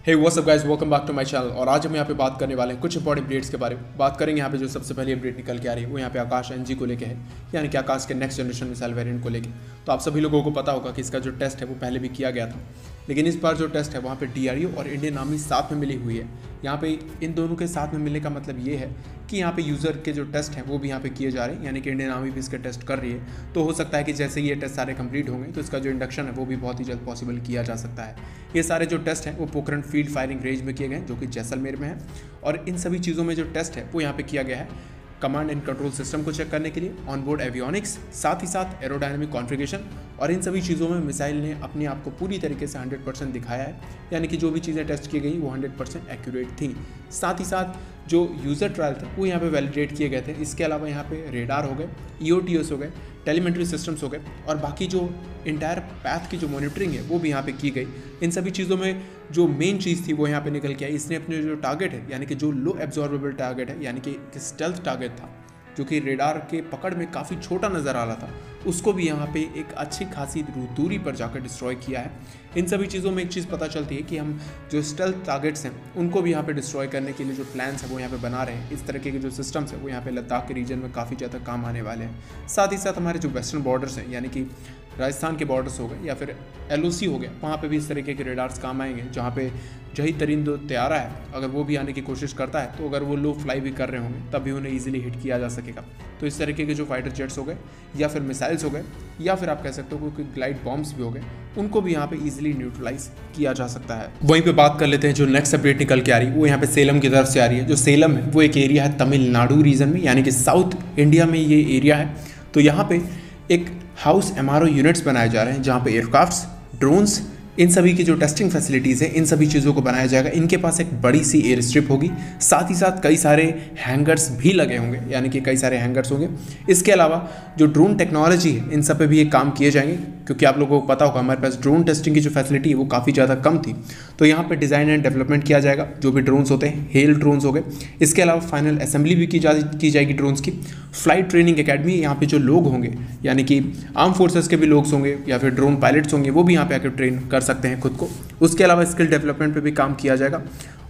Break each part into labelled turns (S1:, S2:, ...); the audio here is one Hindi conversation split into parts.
S1: Hey what's up guys, welcome back to my channel. और आज हम यहाँ पे बात करने वाले हैं कुछ इंपॉर्टेंट अपडेट्स के बारे में। बात करेंगे यहाँ पे जो सबसे पहली अपडेट निकल के आ रही है वो यहाँ पे आकाश एनजी को लेके है, यानी कि आकाश के नेक्स्ट जनरेशन मिसाइल वेरिएंट को लेके। तो आप सभी लोगों को पता होगा कि इसका जो टेस्ट है वो पहले भी किया गया था, लेकिन इस बार जो टेस्ट है वहाँ पे DRDO और इंडियन आर्मी साथ में मिली हुई है। यहाँ पे इन दोनों के साथ में मिलने का मतलब ये है कि यहाँ पे यूज़र के जो टेस्ट हैं वो भी यहाँ पे किए जा रहे हैं, यानी कि इंडियन आर्मी भी इसके टेस्ट कर रही है। तो हो सकता है कि जैसे ये टेस्ट सारे कंप्लीट होंगे तो इसका जो इंडक्शन है वो भी बहुत ही जल्द पॉसिबल किया जा सकता है। ये सारे जो टेस्ट हैं वो पोखरण फील्ड फायरिंग रेंज में किए गए हैं, जो कि जैसलमेर में है। और इन सभी चीज़ों में जो टेस्ट है वो यहाँ पे किया गया है कमांड एंड कंट्रोल सिस्टम को चेक करने के लिए, ऑनबोर्ड एवियोनिक्स, साथ ही साथ एरोडायनेमिक कॉन्फ़िगरेशन। और इन सभी चीज़ों में मिसाइल ने अपने आप को पूरी तरीके से 100% दिखाया है, यानी कि जो भी चीज़ें टेस्ट की गई वो 100% एक्यूरेट थी। साथ ही साथ जो यूज़र ट्रायल थे वो यहाँ पे वैलिडेट किए गए थे। इसके अलावा यहाँ पे रेडार हो गए, EOTS हो गए, टेलीमेट्री सिस्टम्स हो गए, और बाकी जो इंटायर पैथ की जो मॉनिटरिंग है वो भी यहाँ पे की गई। इन सभी चीज़ों में जो मेन चीज़ थी वो यहाँ पे निकल के आई। इसने अपने जो टारगेट है, यानी कि जो लो एब्जॉर्बेबल टारगेट है, यानी कि स्टेल्थ टारगेट था जो कि रेडार के पकड़ में काफ़ी छोटा नज़र आ रहा था, उसको भी यहाँ पे एक अच्छी खासी दूरी पर जाकर डिस्ट्रॉय किया है। इन सभी चीज़ों में एक चीज़ पता चलती है कि हम जो स्टेल्थ टारगेट्स हैं उनको भी यहाँ पे डिस्ट्रॉय करने के लिए जो प्लान्स हैं वो यहाँ पे बना रहे हैं। इस तरीके के जो सिस्टम्स हैं वो यहाँ पे लद्दाख के रीजन में काफ़ी ज़्यादा काम आने वाले हैं। साथ ही साथ हमारे जो वेस्टर्न बॉर्डर्स हैं, यानी कि राजस्थान के बॉर्डर्स हो गए या फिर LOC हो गया, वहाँ पे भी इस तरीके के रेडार्स काम आएंगे। जहाँ पे जही तरिंदो तैयारा है, अगर वो भी आने की कोशिश करता है तो अगर वो लो फ्लाई भी कर रहे होंगे तब भी उन्हें ईजिली हिट किया जा सकेगा। तो इस तरीके के जो फाइटर जेट्स हो गए या फिर मिसाइल्स हो गए या फिर आप कह सकते हो कि ग्लाइड बॉम्ब्स भी हो गए, उनको भी यहाँ पे ईजिली न्यूट्रलाइज किया जा सकता है। वहीं पे बात कर लेते हैं जो नेक्स्ट अपडेट निकल के आ रही है वो यहाँ पे सेलम की तरफ से आ रही है। जो सेलम है वो एक एरिया है तमिलनाडु रीजन में, यानी कि साउथ इंडिया में ये एरिया है। तो यहाँ पे एक हाउस MRO यूनिट्स बनाए जा रहे हैं जहाँ पे एयरक्राफ्ट्स, ड्रोन्स, इन सभी की जो टेस्टिंग फैसिलिटीज़ हैं इन सभी चीज़ों को बनाया जाएगा। इनके पास एक बड़ी सी एयर स्ट्रिप होगी, साथ ही साथ कई सारे हैंगर्स भी लगे होंगे, यानी कि कई सारे हैंगर्स होंगे। इसके अलावा जो ड्रोन टेक्नोलॉजी है इन सब पे भी एक काम किए जाएंगे, क्योंकि आप लोगों को पता होगा हमारे पास ड्रोन टेस्टिंग की जो फैसिलिटी है वो काफ़ी ज़्यादा कम थी। तो यहाँ पे डिज़ाइन एंड डेवलपमेंट किया जाएगा। जो भी ड्रोन्स होते हैं, हेल ड्रोन्स हो गए, इसके अलावा फाइनल असेंबली भी की जाएगी ड्रोन्स की। फ्लाइट ट्रेनिंग एकेडमी, यहाँ पे जो लोग होंगे, यानी कि आर्म फोर्सेस के भी लोग होंगे या फिर ड्रोन पायलट्स होंगे, वो भी यहाँ पे आकर ट्रेन कर सकते हैं खुद को। उसके अलावा स्किल डेवलपमेंट पे भी काम किया जाएगा।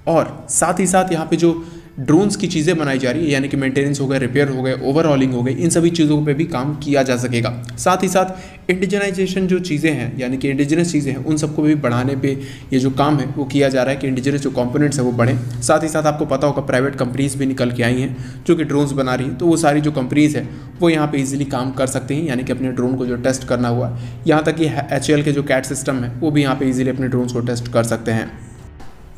S1: और साथ ही साथ यहाँ पे जो ड्रोन्स की चीज़ें बनाई जा रही है, यानी कि मेंटेनेंस हो गए, रिपेयर हो गए, ओवरऑलिंग हो गई, इन सभी चीज़ों पे भी काम किया जा सकेगा। साथ ही साथ इंडिजनाइजेशन जो चीज़ें हैं, यानी कि इंडिजिनस चीज़ें हैं, उन सबको भी बढ़ाने पे ये जो काम है वो किया जा रहा है कि इंडिजिनस जो कंपोनेंट्स है वो बढ़ें। साथ ही साथ आपको पता होगा प्राइवेट कंपनीज भी निकल के आई हैं जो कि ड्रोन्स बना रही हैं। तो वो सारी जो कंपनीज है वो यहाँ पे ईजिली काम कर सकते हैं, यानी कि अपने ड्रोन को जो टेस्ट करना हुआ, यहाँ तक कि HAL के जो कैट सिस्टम है वो भी यहाँ पे ईजिली अपने ड्रोन्स को टेस्ट कर सकते हैं।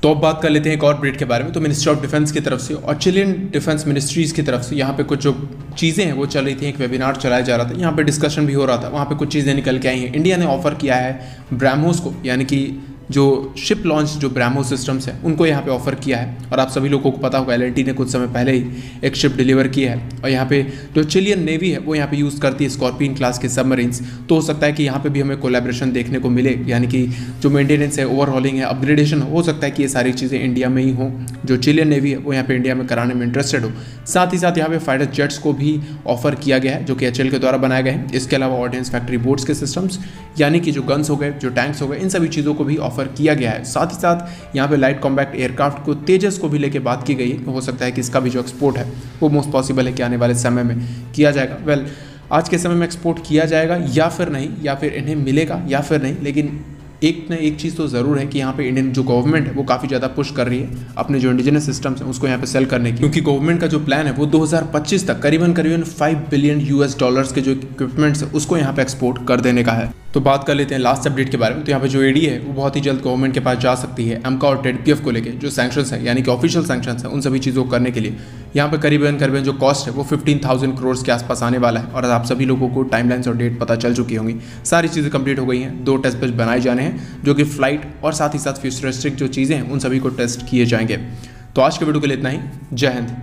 S1: तो अब बात कर लेते हैं एक और अपडेट के बारे में। तो मिनिस्ट्री ऑफ डिफेंस की तरफ से और चिलियन डिफेंस मिनिस्ट्रीज़ की तरफ से यहाँ पे कुछ जो चीज़ें हैं वो चल रही थी। एक वेबिनार चलाया जा रहा था, यहाँ पे डिस्कशन भी हो रहा था, वहाँ पे कुछ चीज़ें निकल के आई हैं। इंडिया ने ऑफर किया है ब्रह्मोस को, यानी कि जो शिप लॉन्च जो ब्रह्मोस सिस्टम्स हैं उनको यहाँ पे ऑफर किया है। और आप सभी लोगों को पता होगा L&T ने कुछ समय पहले ही एक शिप डिलीवर की है, और यहाँ पे जो चिलियन नेवी है वो यहाँ पे यूज़ करती है स्कॉर्पियन क्लास के सबमरीन्स। तो हो सकता है कि यहाँ पे भी हमें कोलैबोरेशन देखने को मिले, यानी कि जो मेंटेनेंस है, ओवरहॉलिंग है, अपग्रेडेशन हो सकता है कि ये सारी चीज़ें इंडिया में ही हों। जो चिलियन नेवी है वो यहाँ पे इंडिया में कराने में इंटरेस्टेड हो। साथ ही साथ यहाँ पे फाइटर जेट्स को भी ऑफर किया गया है जो कि HAL के द्वारा बनाए गए हैं। इसके अलावा ऑर्डिनेंस फैक्ट्री बोर्ड्स के सिस्टम्स, यानी कि जो गन्स हो गए, जो टैंक्स हो गए, इन सभी चीज़ों को भी ऑफर किया गया है। साथ ही साथ यहाँ पे लाइट कॉम्पैक्ट एयरक्राफ्ट को, तेजस को भी लेके बात की गई है। तो हो सकता है कि इसका भी जो एक्सपोर्ट है वो मोस्ट पॉसिबल है कि आने वाले समय में किया जाएगा। आज के समय में एक्सपोर्ट किया जाएगा या फिर नहीं, या फिर इन्हें मिलेगा या फिर नहीं, लेकिन एक न एक चीज़ तो ज़रूर है कि यहाँ पे इंडियन जो गवर्नमेंट है वो काफ़ी ज़्यादा पुश कर रही है अपने जो इंडिजिनस सिस्टम्स हैं उसको यहाँ पे सेल करने की, क्योंकि गवर्नमेंट का जो प्लान है वो 2025 तक करीबन $5 बिलियन के जो इक्विपमेंट्स है उसको यहाँ पे एक्सपोर्ट कर देने का है। तो बात कर लेते हैं लास्ट अपडेट के बारे में। तो यहाँ पे जो AD है वो बहुत ही जल्द गवर्नमेंट के पास जा सकती है AMCA और TEDPF को लेके जो सैंक्शंस है, यानी कि ऑफिशियल सैंक्शंस है, उन सभी चीज़ों को करने के लिए यहाँ पे करीबन जो कॉस्ट है वो 15,000 करोड़ के आसपास आने वाला है। और आप सभी लोगों को टाइमलाइंस और डेट पता चल चुकी होंगी। सारी चीज़ें कंप्लीट हो गई हैं। 2 टेस्ट बेड बनाए जाने हैं जो कि फ्लाइट और साथ ही साथ फ्यूचरिस्टिक जो चीज़ें हैं उन सभी को टेस्ट किए जाएंगे। तो आज के वीडियो के लिए इतना ही। जय हिंद।